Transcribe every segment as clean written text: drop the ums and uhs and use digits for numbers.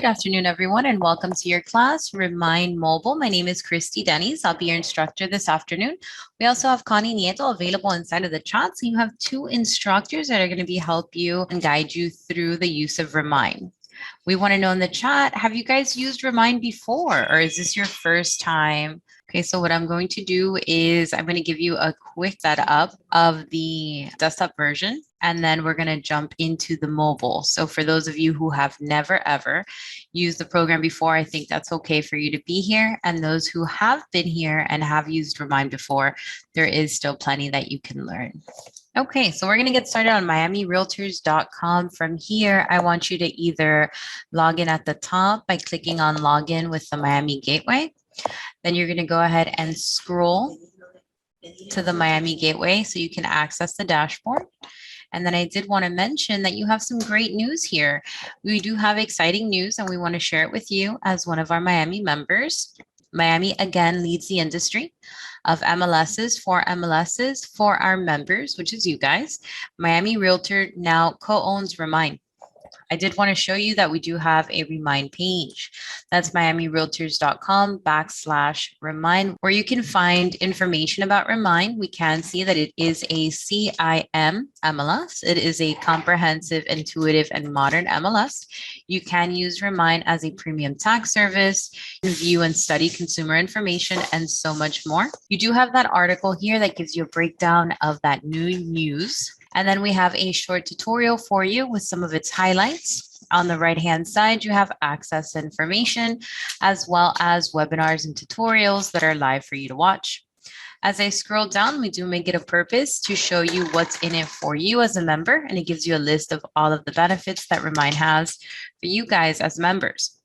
Good afternoon, everyone, and welcome to your class, Remine Mobile. My name is Christy Denny's. I'll be your instructor this afternoon. We also have Connie Nieto available inside of the chat. So you have two instructors that are going to be help you and guide you through the use of Remine. We want to know in the chat, have you guys used Remine before, or is this your first time? Okay, so what I'm going to do is I'm going to give you a quick setup of the desktop version, and then we're going to jump into the mobile. So for those of you who have never, ever used the program before, I think that's okay for you to be here. And those who have been here and have used Remine before, there is still plenty that you can learn. Okay, so we're going to get started on miamirealtors.com. From here, I want you to either log in at the top by clicking on login with the Miami Gateway. Then you're going to go ahead and scroll to the Miami Gateway so you can access the dashboard. And then I did want to mention that you have some great news here. We do have exciting news and we want to share it with you as one of our Miami members. Miami again leads the industry of MLSs for our members, which is you guys. Miami Realtor now co-owns Remine. I did want to show you that we do have a Remine page. That's miamirealtors.com/Remine, where you can find information about Remine. We can see that it is a CIM MLS. It is a comprehensive, intuitive, and modern MLS. You can use Remine as a premium tax service, view and study consumer information, and so much more. You do have that article here that gives you a breakdown of that new news. And then we have a short tutorial for you with some of its highlights. On the right-hand side, you have access information, as well as webinars and tutorials that are live for you to watch. As I scroll down, we do make it a purpose to show you what's in it for you as a member, and it gives you a list of all of the benefits that Remine has for you guys as members.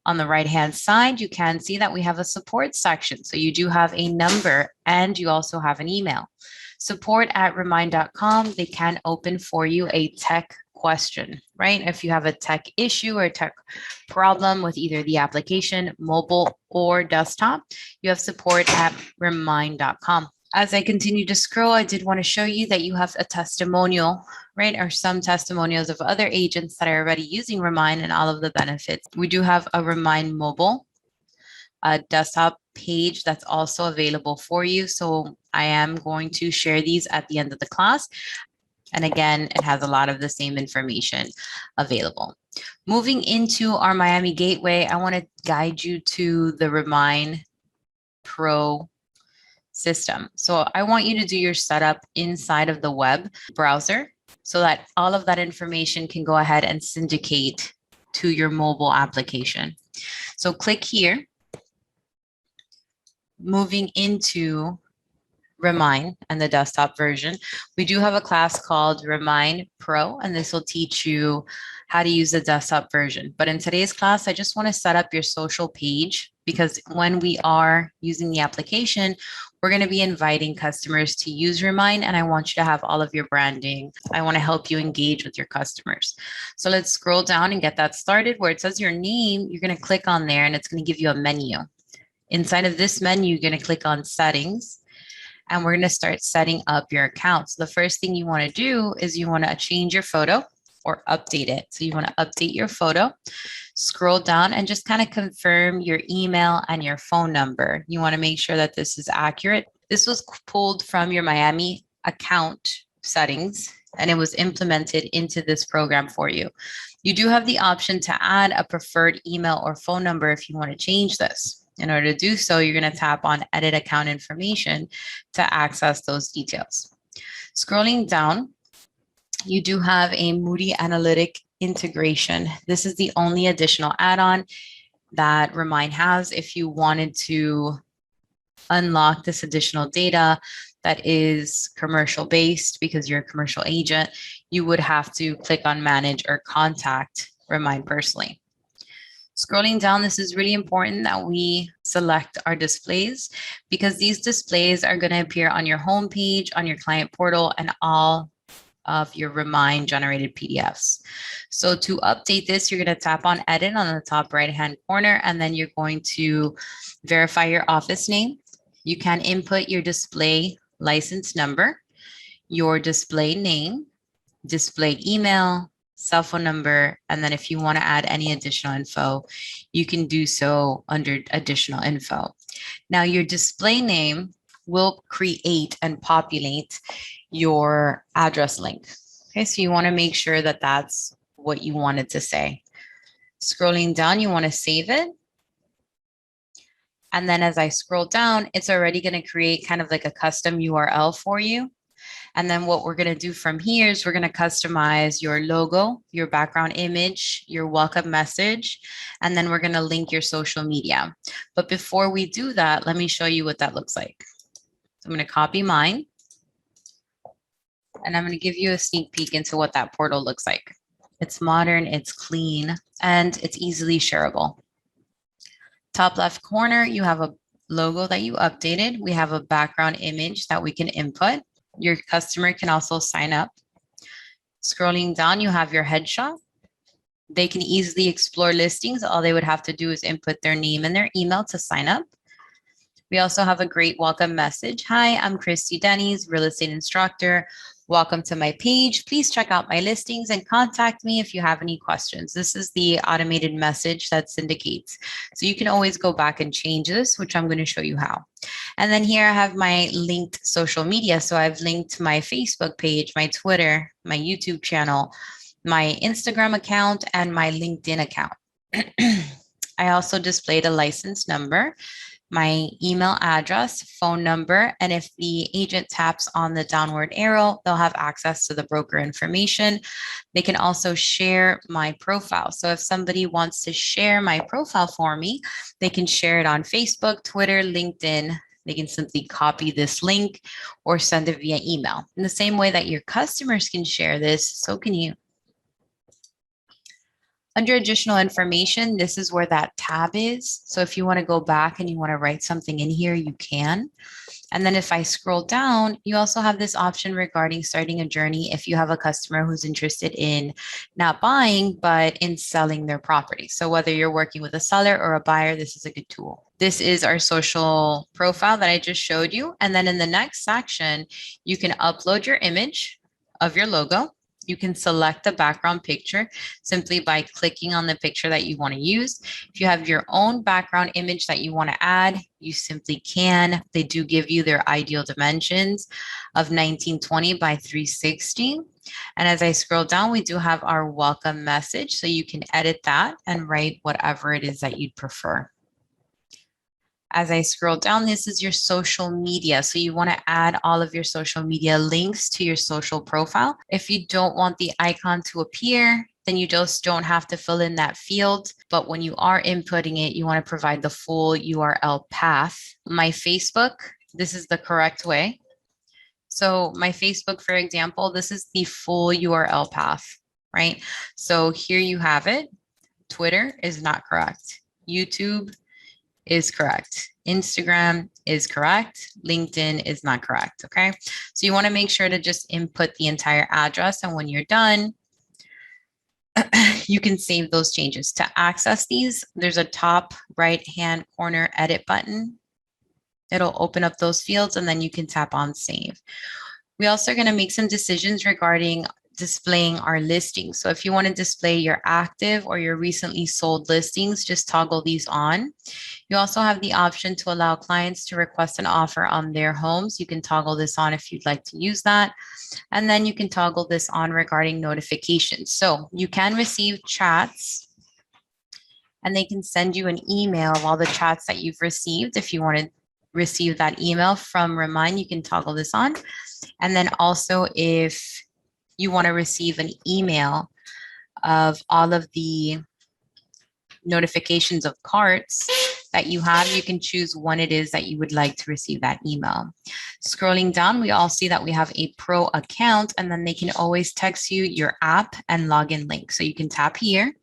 On the right-hand side, you can see that we have a support section. So you do have a number and you also have an email. support@remine.com. They can open for you a tech question, right? If you have a tech issue or tech problem with either the application, mobile, or desktop, you have support@remine.com. As I continue to scroll, I did want to show you that you have a testimonial, right? Or some testimonials of other agents that are already using Remine and all of the benefits. We do have a Remine mobile desktop page that's also available for you. So I am going to share these at the end of the class. And again, it has a lot of the same information available. Moving into our Miami Gateway, I want to guide you to the Remine Pro system. So I want you to do your setup inside of the web browser so that all of that information can go ahead and syndicate to your mobile application. So click here. Moving into Remine and the desktop version, we do have a class called Remine Pro, and this will teach you how to use the desktop version. But in today's class, I just want to set up your social page because when we are using the application, we're going to be inviting customers to use Remine, and I want you to have all of your branding. I want to help you engage with your customers. So let's scroll down and get that started. Where it says your name, you're going to click on there and it's going to give you a menu. Inside of this menu, you're going to click on settings and we're going to start setting up your account. So the first thing you want to do is you want to change your photo or update it. So you want to update your photo, scroll down and just kind of confirm your email and your phone number. You want to make sure that this is accurate. This was pulled from your Miami account settings and it was implemented into this program for you. You do have the option to add a preferred email or phone number if you want to change this. In order to do so, you're going to tap on Edit Account Information to access those details. Scrolling down, you do have a Moody Analytic integration. This is the only additional add-on that Remine has. If you wanted to unlock this additional data that is commercial based because you're a commercial agent, you would have to click on Manage or contact Remine personally. Scrolling down, this is really important that we select our displays because these displays are going to appear on your home page, on your client portal, and all of your Remine generated PDFs. So to update this, you're going to tap on Edit on the top right-hand corner, and then you're going to verify your office name. You can input your display license number, your display name, display email, cell phone number, and then if you want to add any additional info, you can do so under additional info. Now, your display name will create and populate your address link. Okay, so you want to make sure that that's what you wanted to say. Scrolling down, you want to save it. And then as I scroll down, it's already going to create kind of like a custom URL for you. And then what we're going to do from here is we're going to customize your logo, your background image, your welcome message, and then we're going to link your social media. But before we do that, let me show you what that looks like. So I'm going to copy mine, and I'm going to give you a sneak peek into what that portal looks like. It's modern, it's clean, and it's easily shareable. Top left corner, you have a logo that you updated. We have a background image that we can input. Your customer can also sign up. Scrolling down, you have your headshot. They can easily explore listings. All they would have to do is input their name and their email to sign up. We also have a great welcome message. Hi, I'm Christy Denny's, real estate instructor. Welcome to my page. Please check out my listings and contact me if you have any questions. This is the automated message that syndicates. So you can always go back and change this, which I'm going to show you how. And then here I have my linked social media. So I've linked my Facebook page, my Twitter, my YouTube channel, my Instagram account, and my LinkedIn account. I also displayed a license number, my email address, phone number, and if the agent taps on the downward arrow, they'll have access to the broker information. They can also share my profile. So if somebody wants to share my profile for me, they can share it on Facebook, Twitter, LinkedIn. They can simply copy this link or send it via email. In the same way that your customers can share this, so can you. Under additional information, this is where that tab is. So if you want to go back and you want to write something in here, you can. And then if I scroll down, you also have this option regarding starting a journey if you have a customer who's interested in not buying, but in selling their property. So whether you're working with a seller or a buyer, this is a good tool. This is our social profile that I just showed you. And then in the next section, you can upload your image of your logo. You can select a background picture simply by clicking on the picture that you want to use. If you have your own background image that you want to add, you simply can. They do give you their ideal dimensions of 1920 by 360. And as I scroll down, we do have our welcome message. So you can edit that and write whatever it is that you'd prefer. As I scroll down, this is your social media. So you want to add all of your social media links to your social profile. If you don't want the icon to appear, then you just don't have to fill in that field. But when you are inputting it, you want to provide the full URL path. My Facebook, this is the correct way. So my Facebook, for example, this is the full URL path, right? So here you have it. Twitter is not correct. YouTube is correct. Instagram is correct. LinkedIn is not correct. Okay. So you want to make sure to just input the entire address. And when you're done, you can save those changes. To access these, there's a top right-hand corner edit button. It'll open up those fields and then you can tap on save. We also are going to make some decisions regarding displaying our listings. So if you want to display your active or your recently sold listings, just toggle these on. You also have the option to allow clients to request an offer on their homes. You can toggle this on if you'd like to use that. And then you can toggle this on regarding notifications. So you can receive chats and they can send you an email of all the chats that you've received. If you want to receive that email from Remine, you can toggle this on. And then also if you want to receive an email of all of the notifications of carts that you have, you can choose when it is that you would like to receive that email. Scrolling down, we all see that we have a pro account, and then they can always text you your app and login link. So you can tap here,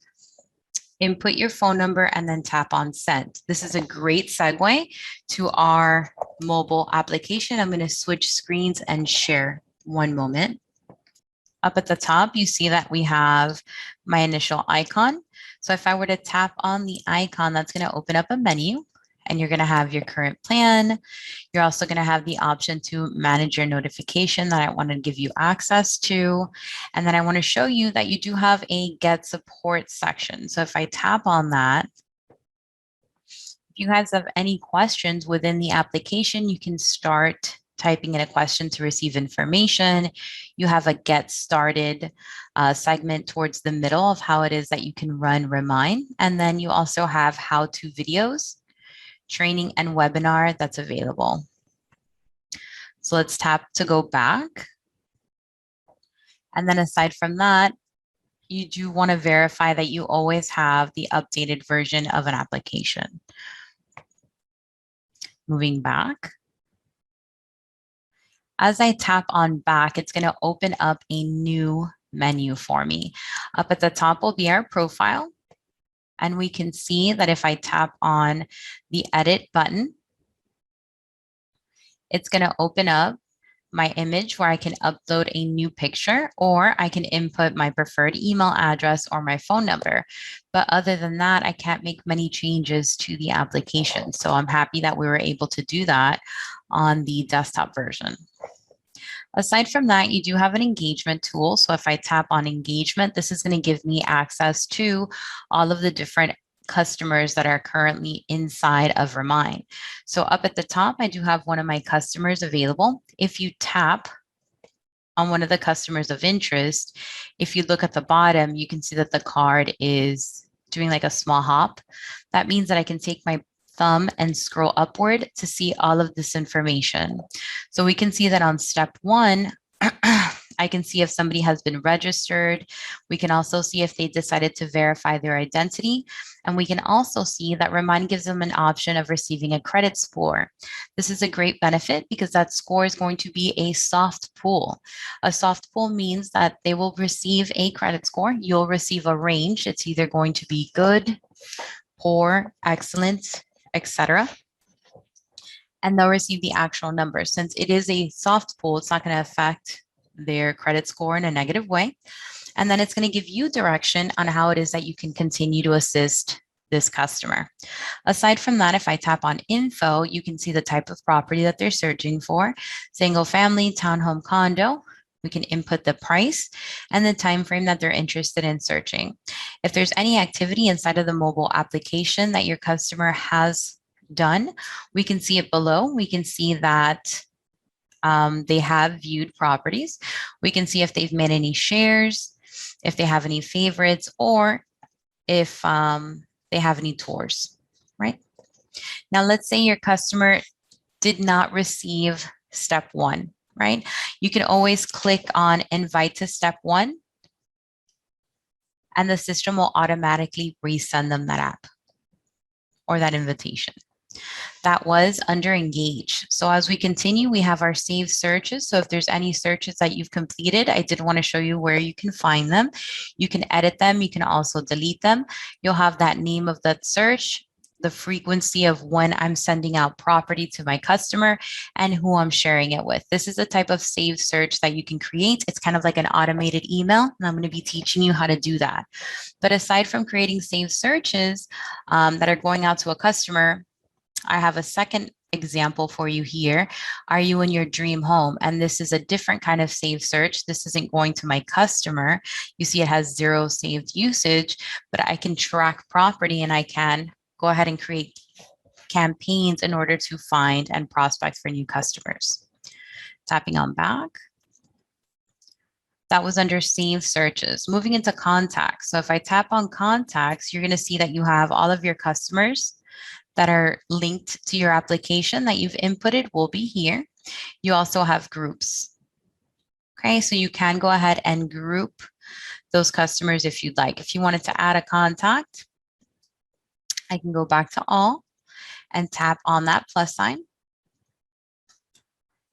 input your phone number, and then tap on send. This is a great segue to our mobile application. I'm going to switch screens and share. One moment. Up at the top, you see that we have my initial icon. So if I were to tap on the icon, that's going to open up a menu. and you're going to have your current plan. You're also going to have the option to manage your notification that I want to give you access to. And then I want to show you that you do have a get support section. So if I tap on that, if you guys have any questions within the application, you can start typing in a question to receive information. You have a get started segment towards the middle of how it is that you can run Remine. And then you also have how-to videos, training, and webinar that's available. So let's tap to go back. And then aside from that, you do want to verify that you always have the updated version of an application. Moving back. As I tap on back, it's going to open up a new menu for me. Up at the top will be our profile. And we can see that if I tap on the edit button, it's going to open up my image where I can upload a new picture, or I can input my preferred email address or my phone number. But other than that, I can't make many changes to the application. So I'm happy that we were able to do that on the desktop version. Aside from that, you do have an engagement tool. So if I tap on engagement, this is going to give me access to all of the different customers that are currently inside of Remine. So up at the top, I do have one of my customers available. If you tap on one of the customers of interest, if you look at the bottom, you can see that the card is doing like a small hop. That means that I can take my thumb and scroll upward to see all of this information. So we can see that on step 1, I can see if somebody has been registered. We can also see if they decided to verify their identity. And we can also see that Remine gives them an option of receiving a credit score. This is a great benefit because that score is going to be a soft pull. A soft pull means that they will receive a credit score. You'll receive a range. It's either going to be good, poor, excellent, etc. And they'll receive the actual number. Since it is a soft pull, it's not going to affect their credit score in a negative way. And then it's going to give you direction on how it is that you can continue to assist this customer. Aside from that, if I tap on info, you can see the type of property that they're searching for: single family, townhome, condo. We can input the price and the time frame that they're interested in searching. If there's any activity inside of the mobile application that your customer has done, we can see it below. We can see that they have viewed properties. We can see if they've made any shares, if they have any favorites, or if they have any tours, right? Now, let's say your customer did not receive step 1, right? You can always click on invite to step 1, and the system will automatically resend them that app or that invitation. That was under engage. So as we continue, we have our saved searches. So if there's any searches that you've completed, I did want to show you where you can find them. You can edit them. You can also delete them. You'll have that name of that search, the frequency of when I'm sending out property to my customer, and who I'm sharing it with. This is a type of saved search that you can create. It's kind of like an automated email, and I'm going to be teaching you how to do that. But aside from creating saved searches that are going out to a customer, I have a second example for you here. Are you in your dream home? And this is a different kind of saved search. This isn't going to my customer. You see it has 0 saved usage, but I can track property and I can go ahead and create campaigns in order to find and prospect for new customers. Tapping on back. That was under saved searches. Moving into contacts. So if I tap on contacts, you're going to see that you have all of your customers that are linked to your application that you've inputted will be here. You also have groups. Okay, so you can go ahead and group those customers if you'd like. If you wanted to add a contact, I can go back to all and tap on that plus sign.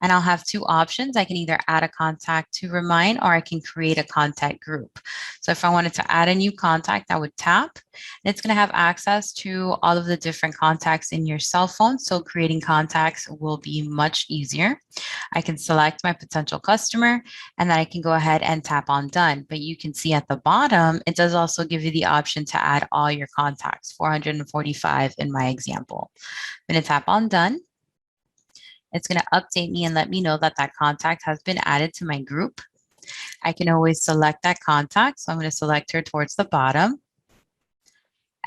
And I'll have 2 options. I can either add a contact to Remine, or I can create a contact group. So if I wanted to add a new contact, I would tap, and it's going to have access to all of the different contacts in your cell phone. So creating contacts will be much easier. I can select my potential customer, and then I can go ahead and tap on done. But you can see at the bottom, it does also give you the option to add all your contacts, 445 in my example. I'm going to tap on done. It's going to update me and let me know that that contact has been added to my group. I can always select that contact. So I'm going to select her towards the bottom.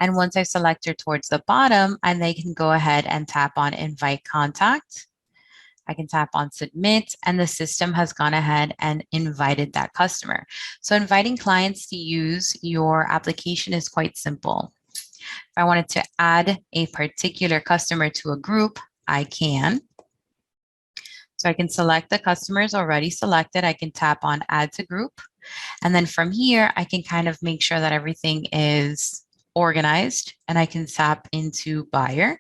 And once I select her towards the bottom, and they can go ahead and tap on invite contact. I can tap on submit, and the system has gone ahead and invited that customer. So inviting clients to use your application is quite simple. If I wanted to add a particular customer to a group, I can. So I can select the customers already selected. I can tap on add to group. And then from here, I can kind of make sure that everything is organized, and I can tap into buyer,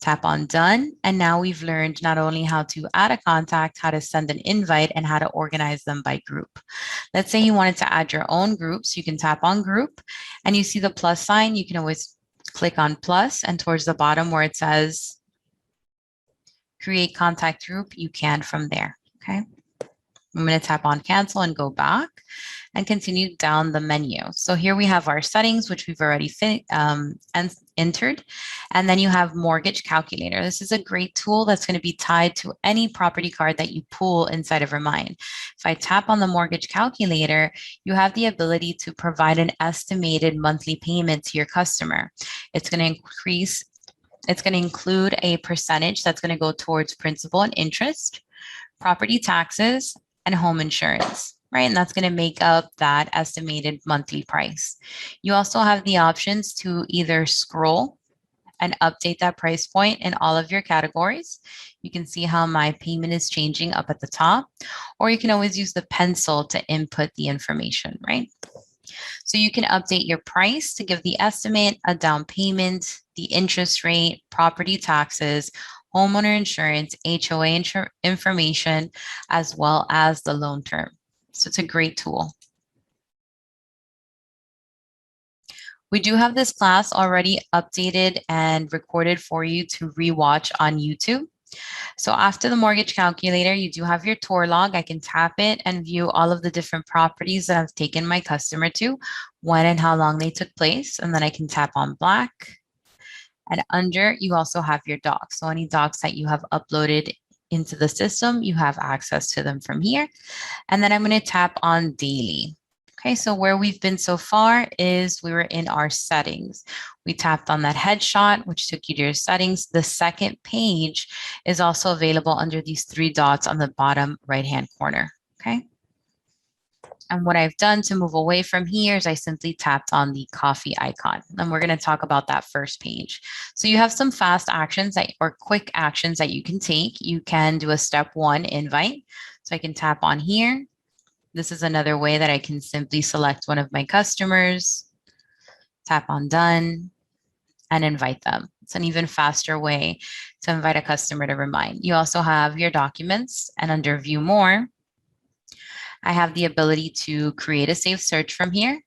tap on done. And now we've learned not only how to add a contact, how to send an invite, and how to organize them by group. Let's say you wanted to add your own groups. You can tap on group, and you see the plus sign. You can always click on plus, and towards the bottom where it says create contact group, you can from there. Okay. I'm going to tap on cancel and go back and continue down the menu. So here we have our settings, which we've already entered. And then you have mortgage calculator. This is a great tool that's going to be tied to any property card that you pull inside of Remine. If I tap on the mortgage calculator, you have the ability to provide an estimated monthly payment to your customer. It's going to include a percentage that's going to go towards principal and interest, property taxes, and home insurance, right? And that's going to make up that estimated monthly price. You also have the options to either scroll and update that price point in all of your categories. You can see how my payment is changing up at the top, or you can always use the pencil to input the information, right? So you can update your price to give the estimate, a down payment, the interest rate, property taxes, homeowner insurance, HOA information, as well as the loan term. So it's a great tool. We do have this class already updated and recorded for you to rewatch on YouTube. So after the mortgage calculator, you do have your tour log. I can tap it and view all of the different properties that I've taken my customer to, when and how long they took place. And then I can tap on black. And under, you also have your docs. So any docs that you have uploaded into the system, you have access to them from here. And then I'm going to tap on daily. Okay, so where we've been so far is we were in our settings. We tapped on that headshot, which took you to your settings. The second page is also available under these three dots on the bottom right-hand corner. Okay. And what I've done to move away from here is I simply tapped on the coffee icon. And we're going to talk about that first page. So you have some fast actions or quick actions that you can take. You can do a step 1 invite. So I can tap on here. This is another way that I can simply select one of my customers, tap on done, and invite them. It's an even faster way to invite a customer to Remine. You also have your documents, and under view more, I have the ability to create a saved search from here,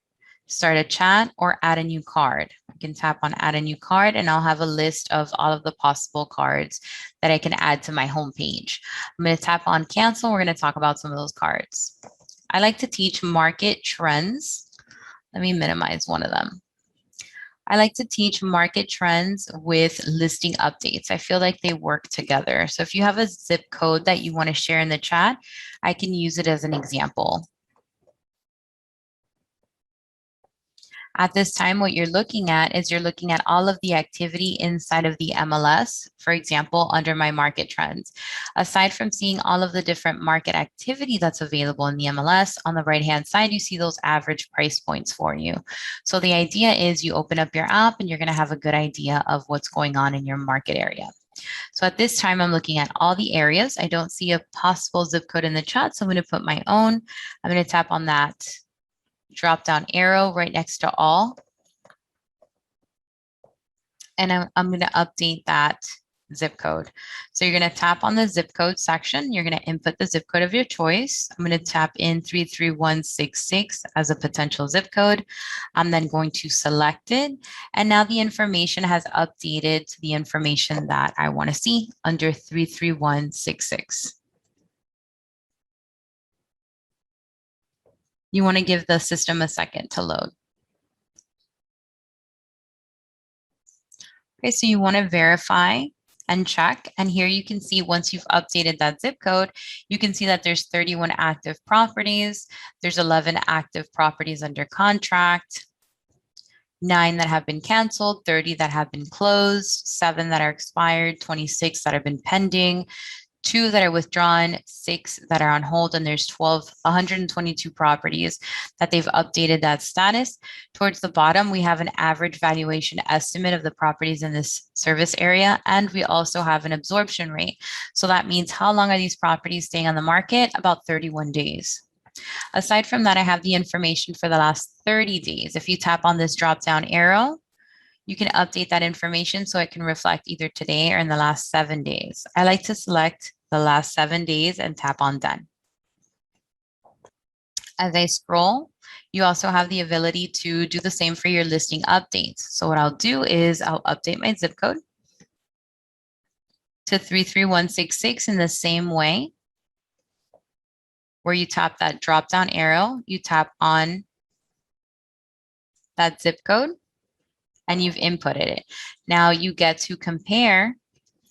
start a chat, or add a new card. I can tap on add a new card, and I'll have a list of all of the possible cards that I can add to my homepage. I'm going to tap on cancel. We're going to talk about some of those cards. I like to teach market trends. Let me minimize one of them. I like to teach market trends with listing updates. I feel like they work together. So if you have a zip code that you want to share in the chat, I can use it as an example. At this time, what you're looking at is you're looking at all of the activity inside of the MLS, for example, under my market trends. Aside from seeing all of the different market activity that's available in the MLS, on the right-hand side, you see those average price points for you. So the idea is you open up your app and you're going to have a good idea of what's going on in your market area. So at this time, I'm looking at all the areas. I don't see a possible zip code in the chat, so I'm going to put my own. I'm going to tap on that drop down arrow right next to all. And I'm going to update that zip code. So you're going to tap on the zip code section. You're going to input the zip code of your choice. I'm going to tap in 33166 as a potential zip code. I'm then going to select it. And now the information has updated to the information that I want to see under 33166. You want to give the system a second to load. Okay, so you want to verify and check. And here you can see once you've updated that zip code, you can see that there's 31 active properties. There's 11 active properties under contract, 9 that have been canceled, 30 that have been closed, 7 that are expired, 26 that have been pending, 2 that are withdrawn, 6 that are on hold, and there's 122 properties that they've updated that status. Towards the bottom, we have an average valuation estimate of the properties in this service area, and we also have an absorption rate. So that means how long are these properties staying on the market? About 31 days. Aside from that, I have the information for the last 30 days. If you tap on this drop-down arrow, you can update that information so it can reflect either today or in the last 7 days. I like to select the last 7 days and tap on done. As I scroll, you also have the ability to do the same for your listing updates. So what I'll do is I'll update my zip code to 33166 in the same way, where you tap that drop down arrow, you tap on that zip code, and you've inputted it. Now you get to compare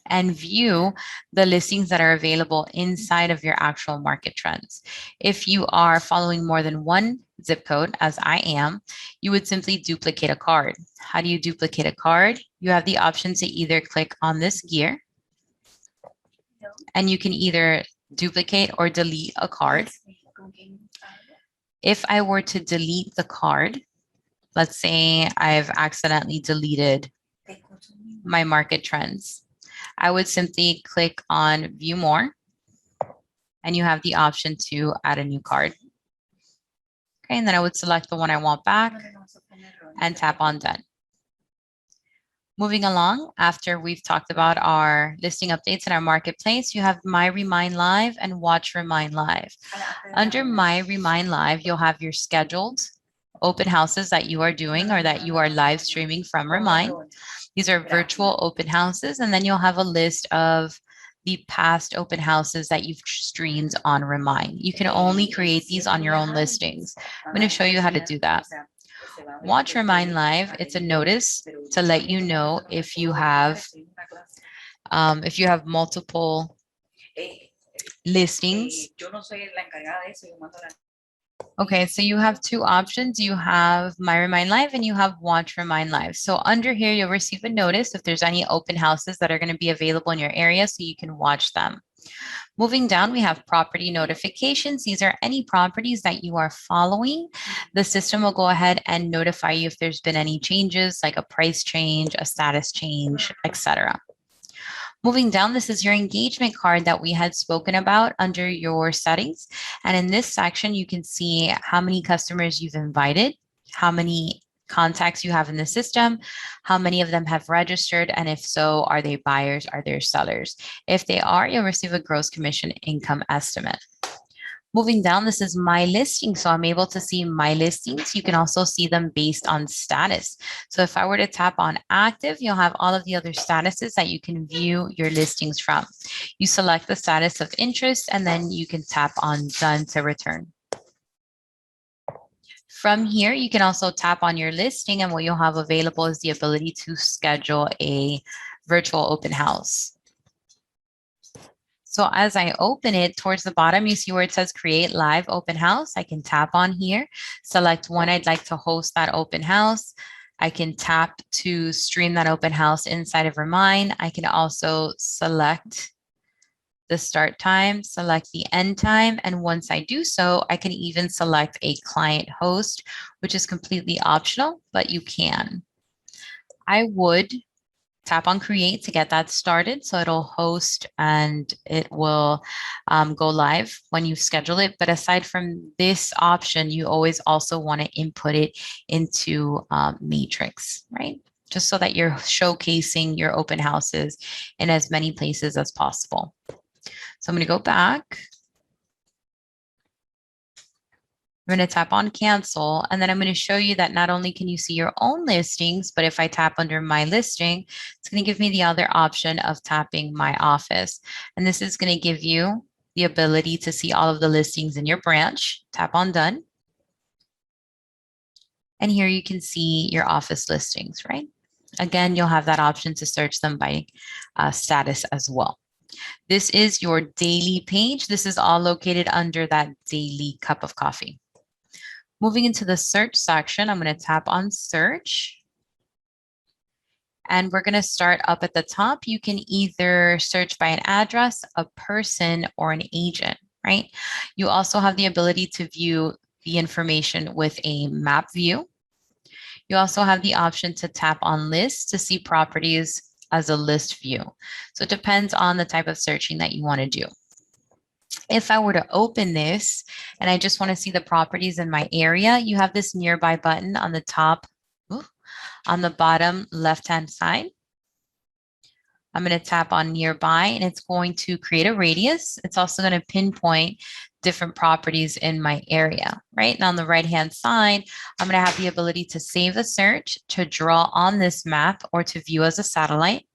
and view the listings that are available inside of your actual market trends. If you are following more than one zip code, as I am, you would simply duplicate a card. How do you duplicate a card? You have the option to either click on this gear, and you can either duplicate or delete a card. If I were to delete the card, let's say I've accidentally deleted my market trends, I would simply click on view more, and you have the option to add a new card. Okay, and then I would select the one I want back and tap on done. Moving along, after we've talked about our listing updates in our marketplace, you have My Remine Live and Watch Remine Live. Under My Remine Live, you'll have your scheduled open houses that you are doing or that you are live streaming from Remine. These are virtual open houses, and then you'll have a list of the past open houses that you've streamed on Remine. You can only create these on your own listings. I'm going to show you how to do that. Watch Remine Live. It's a notice to let you know if you have multiple listings. Okay, so you have two options. You have My Remine Live and you have Watch Remine Live. So under here, you'll receive a notice if there's any open houses that are going to be available in your area so you can watch them. Moving down, we have property notifications. These are any properties that you are following. The system will go ahead and notify you if there's been any changes, like a price change, a status change, etc. Moving down, this is your engagement card that we had spoken about under your settings. And in this section, you can see how many customers you've invited, how many contacts you have in the system, how many of them have registered, and if so, are they buyers, are they sellers? If they are, you'll receive a gross commission income estimate. Moving down, this is My Listing. So I'm able to see my listings. You can also see them based on status. So if I were to tap on active, you'll have all of the other statuses that you can view your listings from. You select the status of interest, and then you can tap on done to return. From here, you can also tap on your listing, and what you'll have available is the ability to schedule a virtual open house. So as I open it, towards the bottom, you see where it says create live open house. I can tap on here, select when I'd like to host that open house. I can tap to stream that open house inside of Remine. I can also select the start time, select the end time. And once I do so, I can even select a client host, which is completely optional, but you can. I would tap on create to get that started. So it'll host and it will go live when you schedule it. But aside from this option, you always also want to input it into Matrix, right? Just so that you're showcasing your open houses in as many places as possible. So I'm going to go back. I'm going to tap on cancel, and then I'm going to show you that not only can you see your own listings, but if I tap under my listing, it's going to give me the other option of tapping my office. And this is going to give you the ability to see all of the listings in your branch. Tap on done. And here you can see your office listings, right? Again, you'll have that option to search them by status as well. This is your daily page. This is all located under that daily cup of coffee. Moving into the search section, I'm going to tap on search. And we're going to start up at the top. You can either search by an address, a person, or an agent, right? You also have the ability to view the information with a map view. You also have the option to tap on list to see properties as a list view. So it depends on the type of searching that you want to do. If I were to open this and I just want to see the properties in my area, you have this nearby button on the top, on the bottom left-hand side. I'm going to tap on nearby and it's going to create a radius. It's also going to pinpoint different properties in my area, right? And on the right-hand side, I'm going to have the ability to save a search, to draw on this map, or to view as a satellite.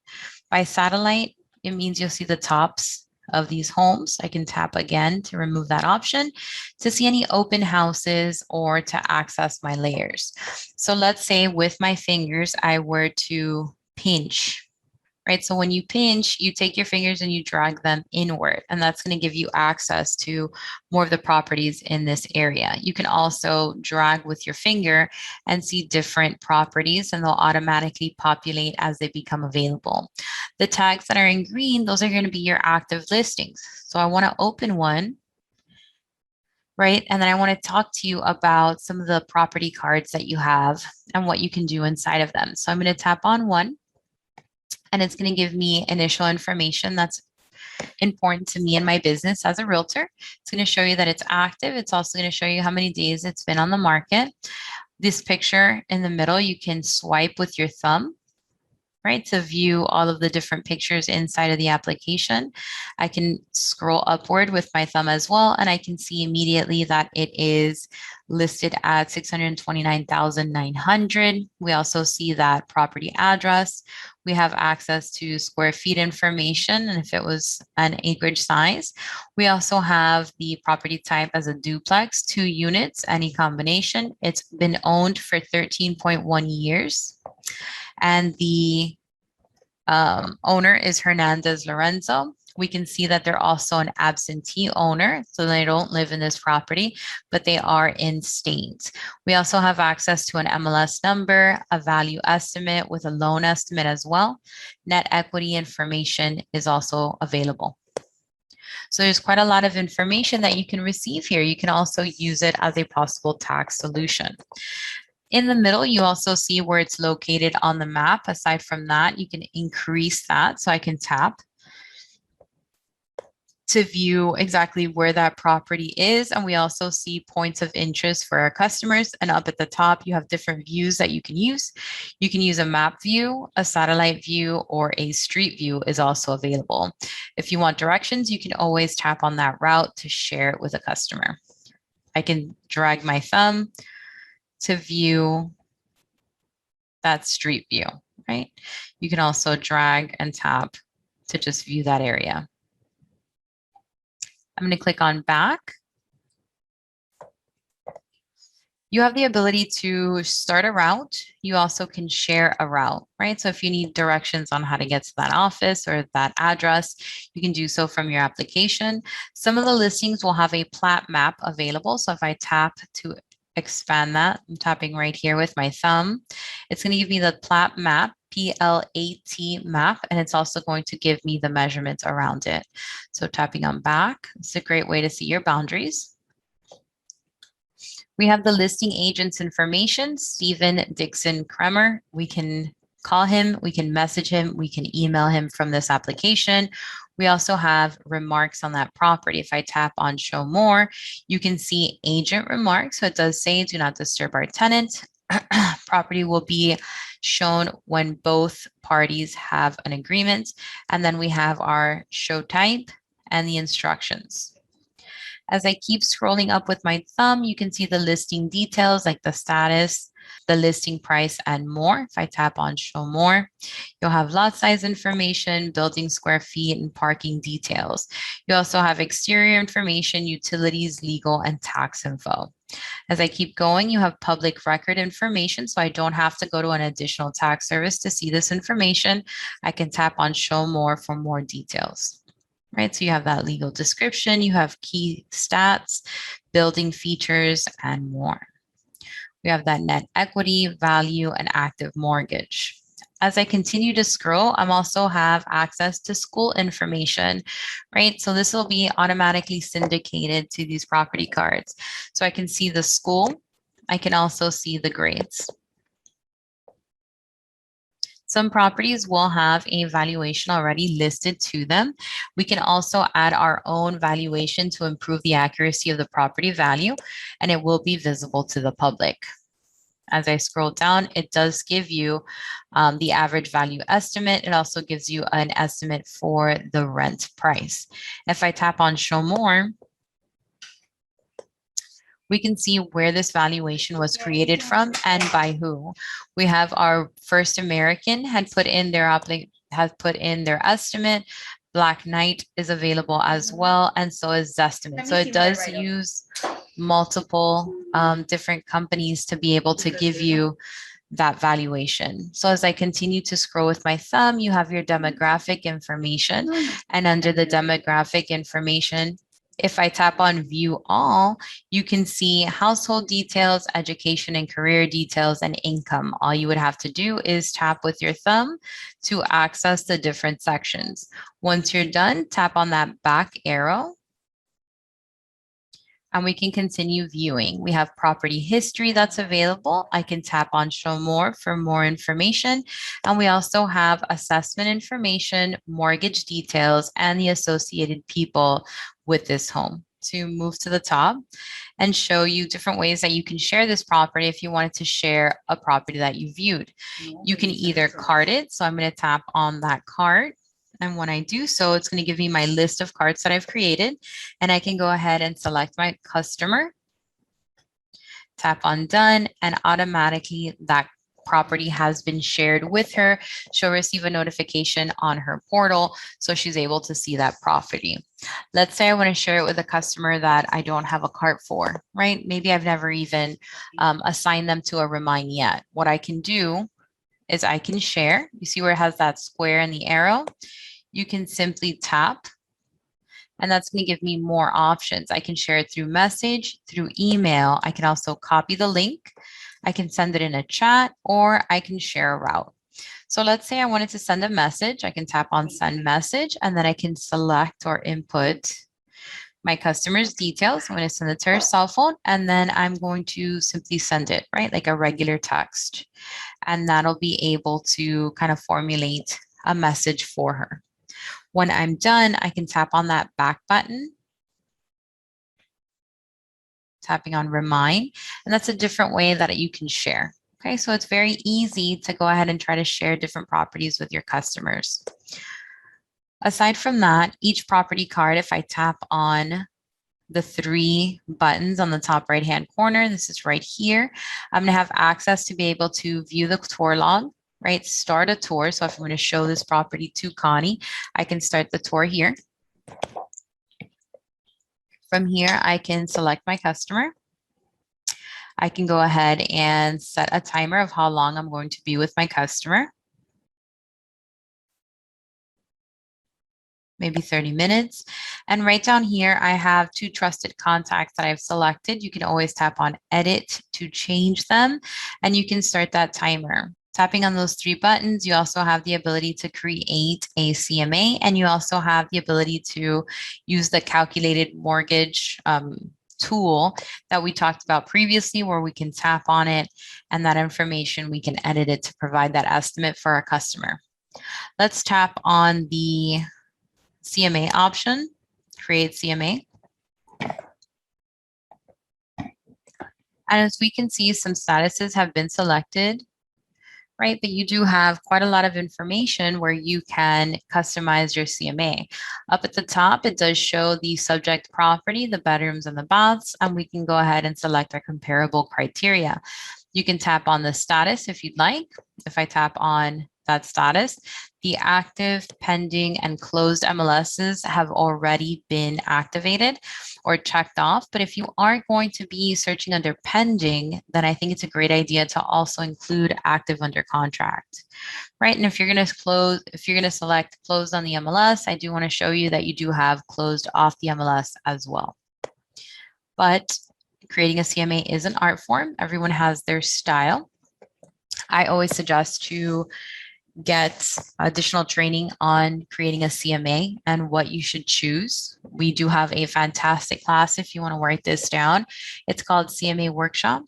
By satellite, it means you'll see the tops of these homes. I can tap again to remove that option, to see any open houses, or to access my layers. So let's say with my fingers, I were to pinch, right? So when you pinch, you take your fingers and you drag them inward, and that's going to give you access to more of the properties in this area. You can also drag with your finger and see different properties, and they'll automatically populate as they become available. The tags that are in green, those are going to be your active listings. So I want to open one, right? And then I want to talk to you about some of the property cards that you have and what you can do inside of them. So I'm going to tap on one, and it's going to give me initial information that's important to me and my business as a realtor. It's going to show you that it's active. It's also going to show you how many days it's been on the market. This picture in the middle, you can swipe with your thumb, right, to view all of the different pictures inside of the application. I can scroll upward with my thumb as well, and I can see immediately that it is listed at 629,900. We also see that property address. We have access to square feet information, and if it was an acreage size. We also have the property type as a duplex, 2 units, any combination. It's been owned for 13.1 years. And the owner is Hernandez Lorenzo. We can see that they're also an absentee owner, so they don't live in this property, but they are in state. We also have access to an MLS number, a value estimate with a loan estimate as well. Net equity information is also available. So there's quite a lot of information that you can receive here. You can also use it as a possible tax solution. In the middle, you also see where it's located on the map. Aside from that, you can increase that. So I can tap to view exactly where that property is. And we also see points of interest for our customers. And up at the top, you have different views that you can use. You can use a map view, a satellite view, or a street view is also available. If you want directions, you can always tap on that route to share it with a customer. I can drag my thumb to view that street view, right? You can also drag and tap to just view that area. I'm going to click on back. You have the ability to start a route. You also can share a route, right? So if you need directions on how to get to that office or that address, you can do so from your application. Some of the listings will have a plat map available. So if I tap to expand that, I'm tapping right here with my thumb. It's going to give me the plat map, PLAT map, and it's also going to give me the measurements around it. So tapping on back, it's a great way to see your boundaries. We have the listing agent's information, Stephen Dixon Kremer. We can call him, we can message him, we can email him from this application. We also have remarks on that property. If I tap on show more, you can see agent remarks. So it does say, do not disturb our tenant. Property will be shown when both parties have an agreement. And then we have our show type and the instructions. As I keep scrolling up with my thumb, you can see the listing details like the status, the listing price, and more. If I tap on show more, you'll have lot size information, building square feet, and parking details. You also have exterior information, utilities, legal, and tax info. As I keep going, you have public record information, so I don't have to go to an additional tax service to see this information. I can tap on show more for more details. Right, so you have that legal description, you have key stats, building features, and more. We have that net equity, value, and active mortgage. As I continue to scroll, I'm also have access to school information, right? So this will be automatically syndicated to these property cards. So I can see the school. I can also see the grades. Some properties will have a valuation already listed to them. We can also add our own valuation to improve the accuracy of the property value, and it will be visible to the public. As I scroll down, it does give you the average value estimate. It also gives you an estimate for the rent price. If I tap on show more, we can see where this valuation was created from and by who. We have our First American had put in their estimate. Black Knight is available as well, and so is Zestimate. So it does use multiple different companies to be able to give you that valuation. So as I continue to scroll with my thumb, you have your demographic information, and under the demographic information, if I tap on view all, you can see household details, education and career details, and income. All you would have to do is tap with your thumb to access the different sections. Once you're done, tap on that back arrow and we can continue viewing. We have property history that's available. I can tap on show more for more information. And we also have assessment information, mortgage details, and the associated people with this home. To move to the top and show you different ways that you can share this property if you wanted to share a property that you viewed. You can either card it. So I'm going to tap on that card. And when I do so, it's going to give me my list of cards that I've created. And I can go ahead and select my customer, tap on done, and automatically that property has been shared with her. She'll receive a notification on her portal, so she's able to see that property. Let's say I want to share it with a customer that I don't have a cart for, right? Maybe I've never even assigned them to a Remine yet. What I can do is I can share. You see where it has that square and the arrow? You can simply tap, and that's going to give me more options. I can share it through message, through email. I can also copy the link. I can send it in a chat, or I can share a route. So let's say I wanted to send a message. I can tap on send message, and then I can select or input my customer's details. I'm going to send it to her cell phone, and then I'm going to simply send it, right? Like a regular text. And that'll be able to kind of formulate a message for her. When I'm done, I can tap on that back button, tapping on Remine, and that's a different way that you can share. Okay, so it's very easy to go ahead and try to share different properties with your customers. Aside from that, each property card, if I tap on the three buttons on the top right-hand corner, this is right here, I'm going to have access to be able to view the tour log, right? Start a tour. So if I'm going to show this property to Connie, I can start the tour here. From here, I can select my customer. I can go ahead and set a timer of how long I'm going to be with my customer. Maybe 30 minutes. And right down here, I have two trusted contacts that I've selected. You can always tap on edit to change them, and you can start that timer. Tapping on those three buttons, you also have the ability to create a CMA, and you also have the ability to use the calculated mortgage tool that we talked about previously, where we can tap on it, and that information, we can edit it to provide that estimate for our customer. Let's tap on the CMA option, create CMA. And as we can see, some statuses have been selected. right? But you do have quite a lot of information where you can customize your CMA. Up at the top, it does show the subject property, the bedrooms and the baths, and we can go ahead and select our comparable criteria. You can tap on the status if you'd like. If I tap on that status, the active, pending, and closed MLSs have already been activated or checked off. But if you are going to be searching under pending, then I think it's a great idea to also include active under contract, right? And if you're going to select closed on the MLS, I do want to show you that you do have closed off the MLS as well. But creating a CMA is an art form. Everyone has their style. I always suggest to get additional training on creating a CMA and what you should choose. We do have a fantastic class if you want to write this down. It's called CMA Workshop.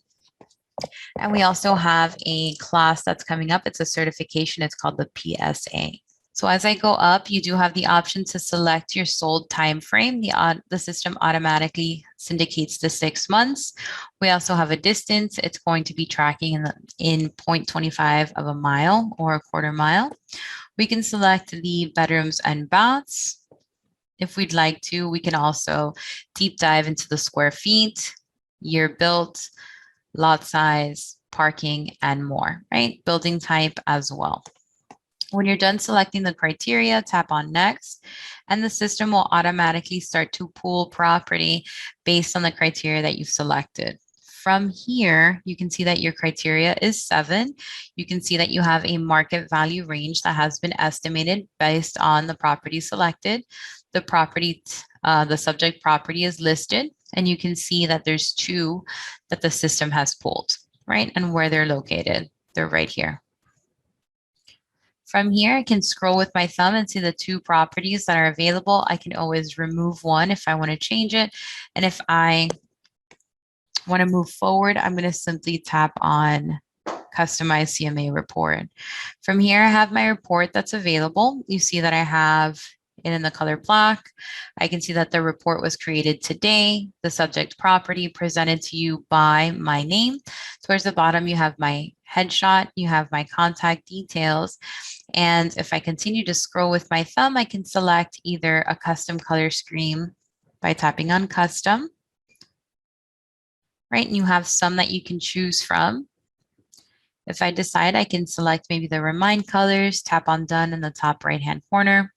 And we also have a class that's coming up. It's a certification. It's called the PSA. So as I go up, you do have the option to select your sold time frame. The system automatically syndicates the 6 months. We also have a distance. It's going to be tracking in 0.25 of a mile or a quarter mile. We can select the bedrooms and baths. If we'd like to, we can also deep dive into the square feet, year built, lot size, parking, and more, right? Building type as well. When you're done selecting the criteria, tap on next, and the system will automatically start to pool property based on the criteria that you've selected. From here, you can see that your criteria is 7. You can see that you have a market value range that has been estimated based on the property selected. The subject property is listed, and you can see that there's 2 that the system has pulled, right? And where they're located. They're right here. From here, I can scroll with my thumb and see the 2 properties that are available. I can always remove one if I want to change it. And if I want to move forward, I'm going to simply tap on Customize CMA Report. From here, I have my report that's available. You see that I have it in the color black. I can see that the report was created today. The subject property presented to you by my name. Towards the bottom, you have my headshot, you have my contact details. And if I continue to scroll with my thumb, I can select either a custom color scheme by tapping on custom, right? And you have some that you can choose from. If I decide, I can select maybe the Remine colors, tap on done in the top right-hand corner.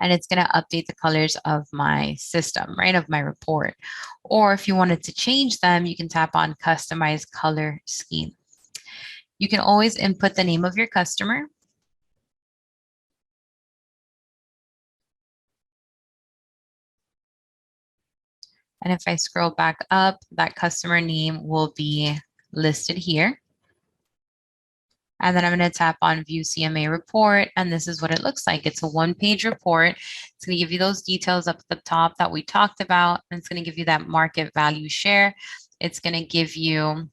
And it's going to update the colors of my system, right, of my report. Or if you wanted to change them, you can tap on Customize Color Scheme. You can always input the name of your customer. And if I scroll back up, that customer name will be listed here. And then I'm going to tap on View CMA Report, and this is what it looks like. It's a 1-page report. It's going to give you those details up at the top that we talked about, and it's going to give you that market value share. It's going to give you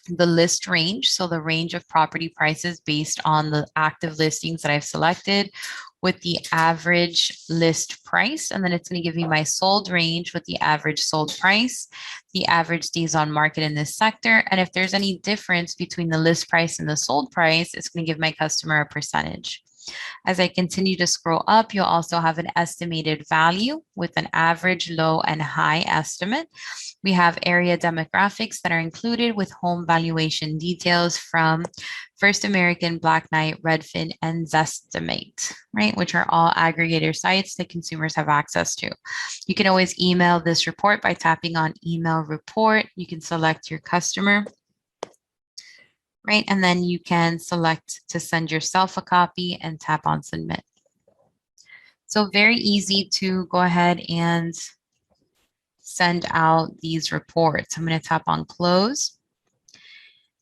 the list range, so the range of property prices based on the active listings that I've selected with the average list price. And then it's going to give me my sold range with the average sold price, the average days on market in this sector. And if there's any difference between the list price and the sold price, it's going to give my customer a percentage. As I continue to scroll up, you'll also have an estimated value with an average, low, and high estimate. We have area demographics that are included with home valuation details from First American, Black Knight, Redfin, and Zestimate, right, which are all aggregator sites that consumers have access to. You can always email this report by tapping on Email Report. You can select your customer, right? And then you can select to send yourself a copy and tap on Submit. So very easy to go ahead and send out these reports. I'm going to tap on Close.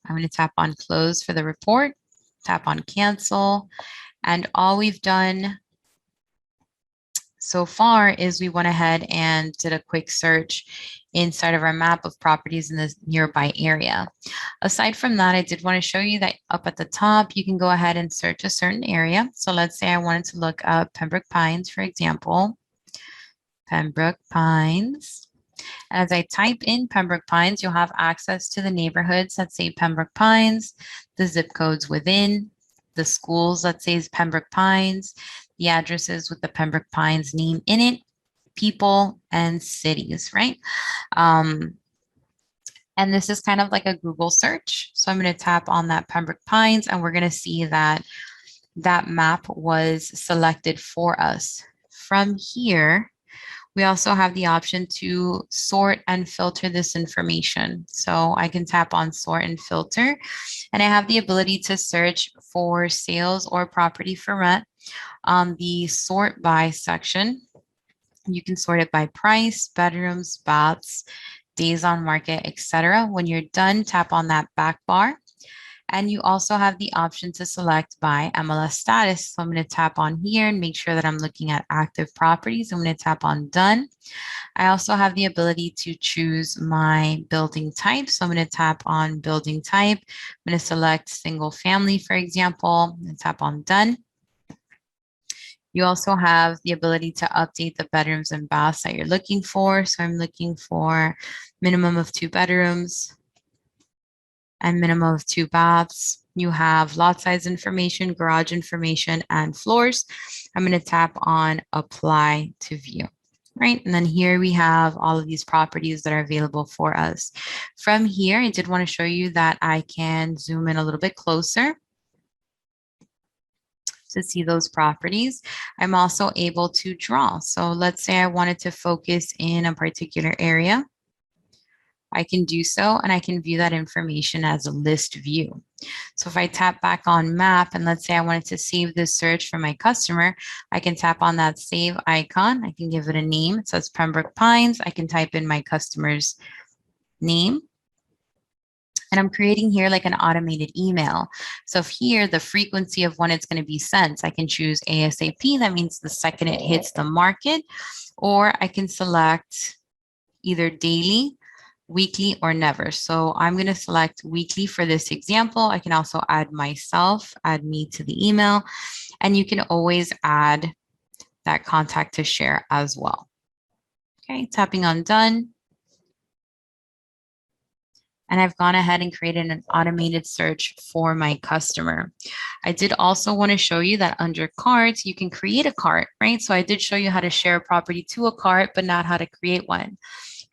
I'm going to tap on Close for the report, tap on Cancel. And all we've done so far is we went ahead and did a quick search inside of our map of properties in this nearby area. Aside from that, I did want to show you that up at the top, you can go ahead and search a certain area. So let's say I wanted to look up Pembroke Pines, for example. Pembroke Pines. As I type in Pembroke Pines, you'll have access to the neighborhoods that say Pembroke Pines, the zip codes within, the schools that says Pembroke Pines, the addresses with the Pembroke Pines name in it, people, and cities, right? And this is kind of like a Google search. So I'm going to tap on that Pembroke Pines, and we're going to see that that map was selected for us. From here, we also have the option to sort and filter this information. So I can tap on sort and filter, and I have the ability to search for sales or property for rent on the sort by section. You can sort it by price, bedrooms, baths, days on market, etc. When you're done, tap on that back bar. And you also have the option to select by MLS status. So I'm going to tap on here and make sure that I'm looking at active properties. I'm going to tap on done. I also have the ability to choose my building type. So I'm going to tap on building type. I'm going to select single family, for example, and tap on done. You also have the ability to update the bedrooms and baths that you're looking for. So I'm looking for minimum of 2 bedrooms and minimum of 2 baths. You have lot size information, garage information, and floors. I'm going to tap on apply to view. Right, and then here we have all of these properties that are available for us. From here, I did want to show you that I can zoom in a little bit closer to see those properties. I'm also able to draw. So let's say I wanted to focus in a particular area. I can do so, and I can view that information as a list view. So if I tap back on map, and let's say I wanted to save this search for my customer, I can tap on that save icon. I can give it a name. It says Pembroke Pines. I can type in my customer's name. And I'm creating here like an automated email. So if here, the frequency of when it's going to be sent, I can choose ASAP. That means the second it hits the market, or I can select either daily, weekly, or never. So I'm going to select weekly for this example. I can also add myself, add me to the email, and you can always add that contact to share as well. Okay, tapping on done. And I've gone ahead and created an automated search for my customer. I did also want to show you that under carts, you can create a cart, right? So I did show you how to share a property to a cart, but not how to create one.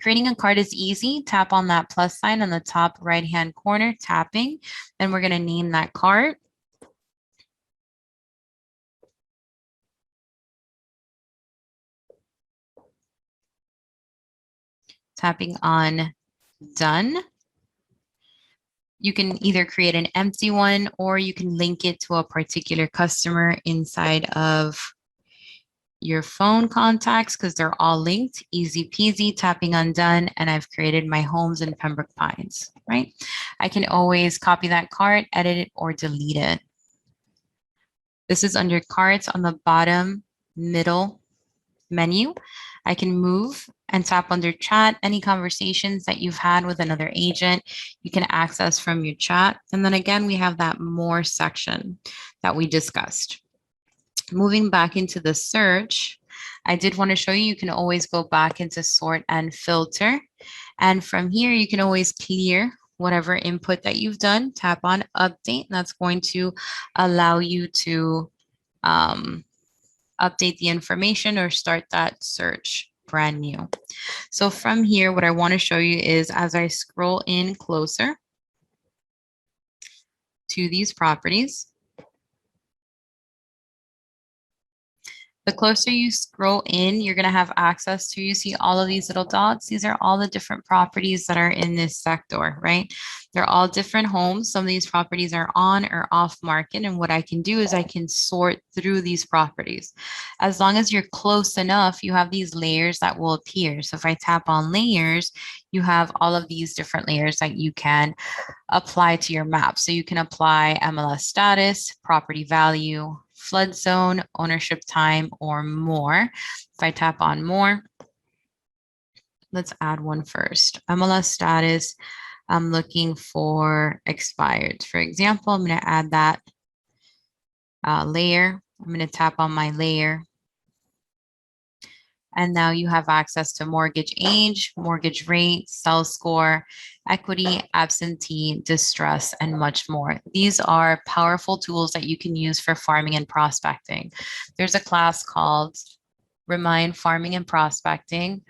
Creating a cart is easy. Tap on that plus sign on the top right-hand corner, tapping. Then we're going to name that cart. Tapping on done. You can either create an empty one, or you can link it to a particular customer inside of your phone contacts, because they're all linked. Easy peasy, tapping on done, and I've created my homes in Pembroke Pines, right? I can always copy that cart, edit it, or delete it. This is under carts on the bottom middle menu. I can move and tap under chat. Any conversations that you've had with another agent, you can access from your chat. And then again, we have that more section that we discussed. Moving back into the search, I did want to show you, you can always go back into sort and filter. And from here, you can always clear whatever input that you've done, tap on update, and that's going to allow you to update the information or start that search brand new. So from here, what I want to show you is as I scroll in closer to these properties, the closer you scroll in, you're going to have access to, you see all of these little dots. These are all the different properties that are in this sector, right? They're all different homes. Some of these properties are on or off market. And what I can do is I can sort through these properties. As long as you're close enough, you have these layers that will appear. So if I tap on layers, you have all of these different layers that you can apply to your map. So you can apply MLS status, property value, flood zone, ownership time, or more. If I tap on more, let's add one first. MLS status, I'm looking for expired. For example, I'm going to add that layer. I'm going to tap on my layer. And now you have access to mortgage age, mortgage rate, sales score, equity, absentee, distress, and much more. These are powerful tools that you can use for farming and prospecting. There's a class called Remine Farming and Prospecting.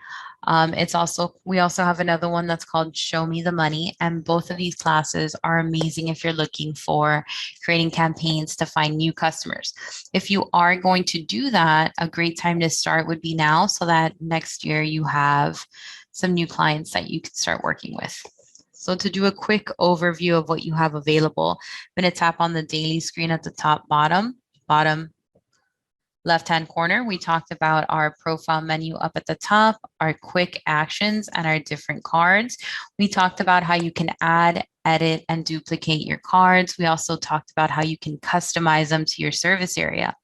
We also have another one that's called Show Me the Money. And both of these classes are amazing if you're looking for creating campaigns to find new customers. If you are going to do that, a great time to start would be now so that next year you have some new clients that you can start working with. So to do a quick overview of what you have available, I'm going to tap on the daily screen at the top bottom left-hand corner. We talked about our profile menu up at the top, our quick actions, and our different cards. We talked about how you can add, edit, and duplicate your cards. We also talked about how you can customize them to your service area.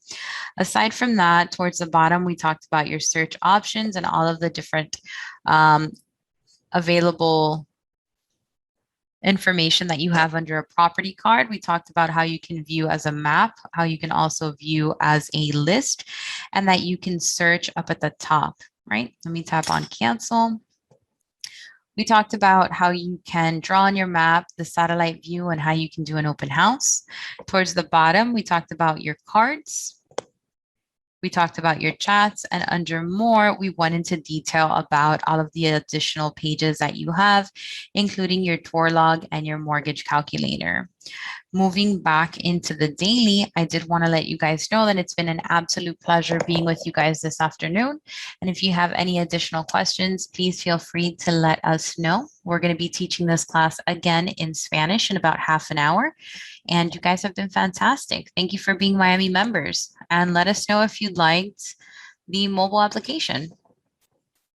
Aside from that, towards the bottom, we talked about your search options and all of the different available information that you have under a property card. We talked about how you can view as a map, how you can also view as a list, and that you can search up at the top, right? Let me tap on cancel. We talked about how you can draw on your map, the satellite view, and how you can do an open house. Towards the bottom, we talked about your cards. We talked about your chats, and under more, we went into detail about all of the additional pages that you have, including your tour log and your mortgage calculator. Moving back into the daily, I did want to let you guys know that it's been an absolute pleasure being with you guys this afternoon. And if you have any additional questions, please feel free to let us know. We're going to be teaching this class again in Spanish in about half an hour. And you guys have been fantastic. Thank you for being Miami members. And let us know if you'd liked the mobile application.